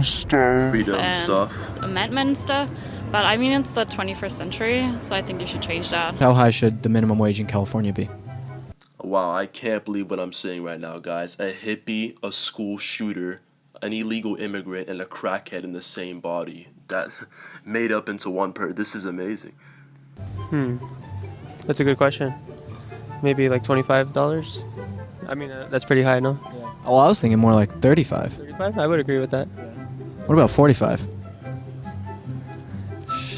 freedom stuff. Amendment stuff. But I mean, it's the 21st century, so I think you should change that. How high should the minimum wage in California be? Wow, I can't believe what I'm saying right now, guys. A hippie, a school shooter, an illegal immigrant, and a crackhead in the same body. That made up into one person. This is amazing. That's a good question. Maybe like $25. I mean, that's pretty high, no? Yeah. Oh, I was thinking more like 35. 35? I would agree with that. What about 45?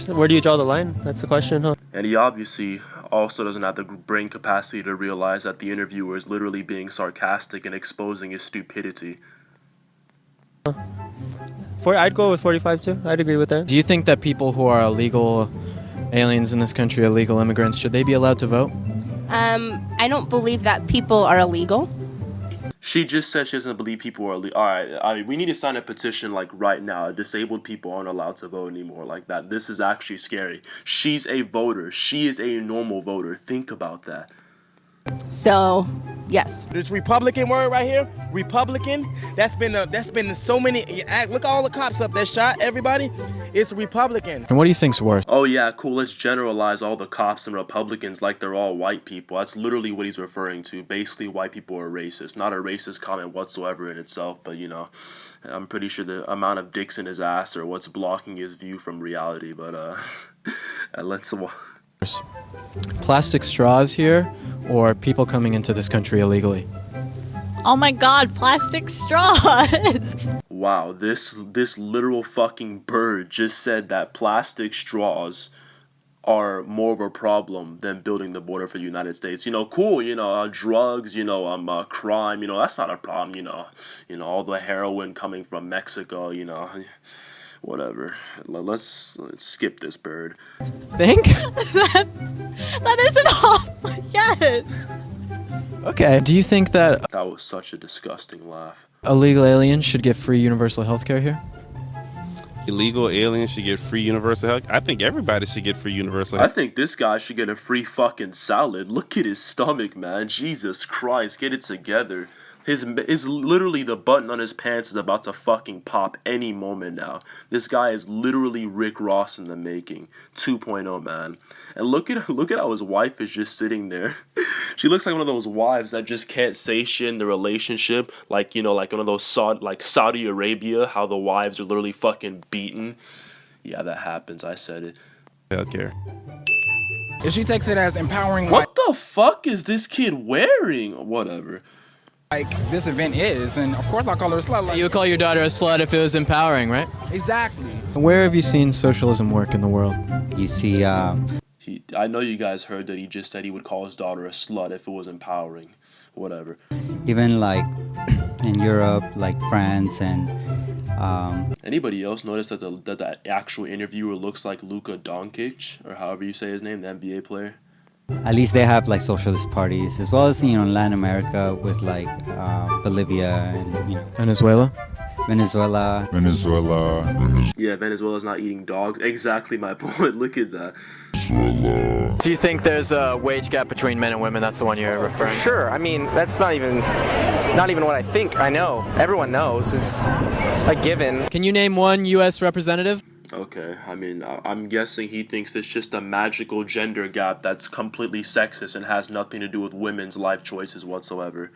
Where do you draw the line? That's the question, huh? And he obviously also doesn't have the brain capacity to realize that the interviewer is literally being sarcastic and exposing his stupidity. I'd go with 45 too. I'd agree with that. Do you think that people who are illegal aliens in this country, illegal immigrants, should they be allowed to vote? I don't believe that people are illegal. She just said she doesn't believe people are illegal. All right, I mean, we need to sign a petition like right now. Disabled people aren't allowed to vote anymore like that. This is actually scary. She's a voter. She is a normal voter. Think about that. So, yes. This Republican word right here, Republican, that's been so many, look at all the cops up that shot everybody, it's Republican. And what do you think's worse? Oh yeah, cool, let's generalize all the cops and Republicans like they're all white people. That's literally what he's referring to. Basically, white people are racist. Not a racist comment whatsoever in itself, but you know, I'm pretty sure the amount of dicks in his ass are what's blocking his view from reality, but let's... Plastic straws here, or people coming into this country illegally? Oh my god, plastic straws! Wow, this literal fucking bird just said that plastic straws are more of a problem than building the border for the United States. You know, cool, you know, drugs, you know, crime, you know, that's not a problem, you know, all the heroin coming from Mexico, you know, whatever. Let's skip this bird. Think? That isn't all. Yes. Okay. Do you think that That was such a disgusting laugh. illegal aliens should get free universal health care here? Illegal aliens should get free universal health. I think everybody should get free universal I health. think this guy should get a free fucking salad. Look at his stomach, man. Jesus Christ, get it together. His literally the button on his pants is about to fucking pop any moment now. This guy is literally Rick Ross in the making, 2.0, man. And look at how his wife is just sitting there. She looks like one of those wives that just can't say shit in the relationship, like, you know, like one of those Saudi Arabia, how the wives are literally fucking beaten. Yeah, that happens. I said it. Healthcare. If she takes it as empowering, What the fuck is this kid wearing? Whatever. like this event is, and of course I'll call her a slut. Like, You would call your daughter a slut if it was empowering, right? exactly. Where have you seen socialism work in the world? You see, I know you guys heard that he just said he would call his daughter a slut if it was empowering. Whatever. even like in Europe, like France and Anybody else notice that the actual interviewer looks like Luka Doncic, or however you say his name, the NBA player? at least they have like socialist parties, as well as, you know, Latin America with like Bolivia and, you know, Venezuela? Venezuela. Yeah, Venezuela's not eating dogs. Exactly my point. Look at that. Do you think there's a wage gap between men and women? That's the one you're referring to? Sure. I mean, that's not even what I think. I know. Everyone knows. It's a given. Can you name one U.S. representative? Okay, I mean, I'm guessing he thinks it's just a magical gender gap that's completely sexist and has nothing to do with women's life choices whatsoever.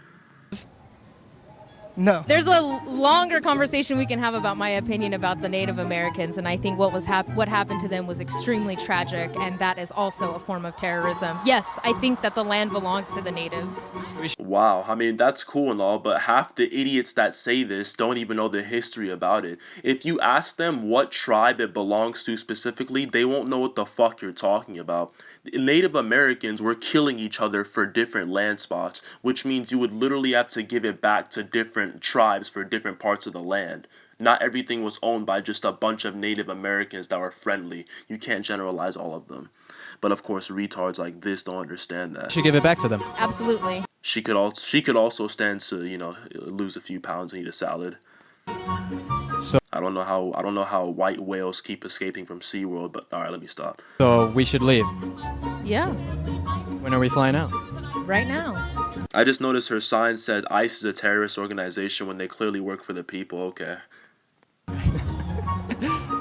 No. There's a longer conversation we can have about my opinion about the Native Americans, and I think what happened to them was extremely tragic, and that is also a form of terrorism. Yes, I think that the land belongs to the natives. Wow, I mean, that's cool and all, but half the idiots that say this don't even know the history about it. If you ask them what tribe it belongs to specifically, they won't know what the fuck you're talking about. Native Americans were killing each other for different land spots, which means you would literally have to give it back to different tribes for different parts of the land. Not everything was owned by just a bunch of Native Americans that were friendly. You can't generalize all of them. But of course, retards like this don't understand that. Should give it back to them. Absolutely. She could also stand to, you know, lose a few pounds and eat a salad. So I don't know how white whales keep escaping from SeaWorld, but all right, let me stop. So we should leave. Yeah, When are we flying out? right now. I just noticed her sign said ICE is a terrorist organization when they clearly work for the people. Okay.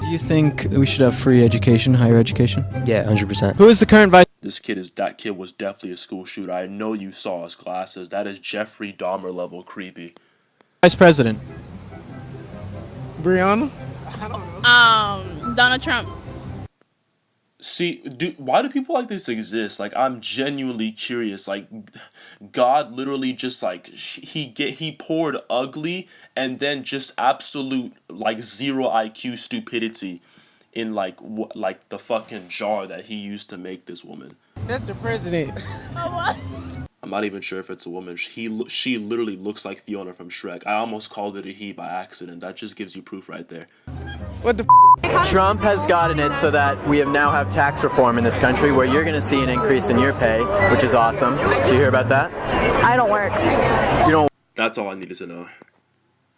Do you think we should have free education, higher education? Yeah, 100%. Who is the current vice That kid was definitely a school shooter. I know you saw his glasses. That is Jeffrey Dahmer level creepy. president? Brianna? Donald Trump. See, why do people like this exist? Like, I'm genuinely curious. Like, God literally just like he poured ugly and then just absolute like zero IQ stupidity in like the fucking jar that he used to make this woman. That's the president. I'm not even sure if it's a woman. She literally looks like Fiona from Shrek. I almost called it a he by accident. That just gives you proof right there. What the Trump has gotten it so that we now have tax reform in this country where you're going to see an increase in your pay, which is awesome. Did you hear about that? I don't work. You don't. That's all I needed to know.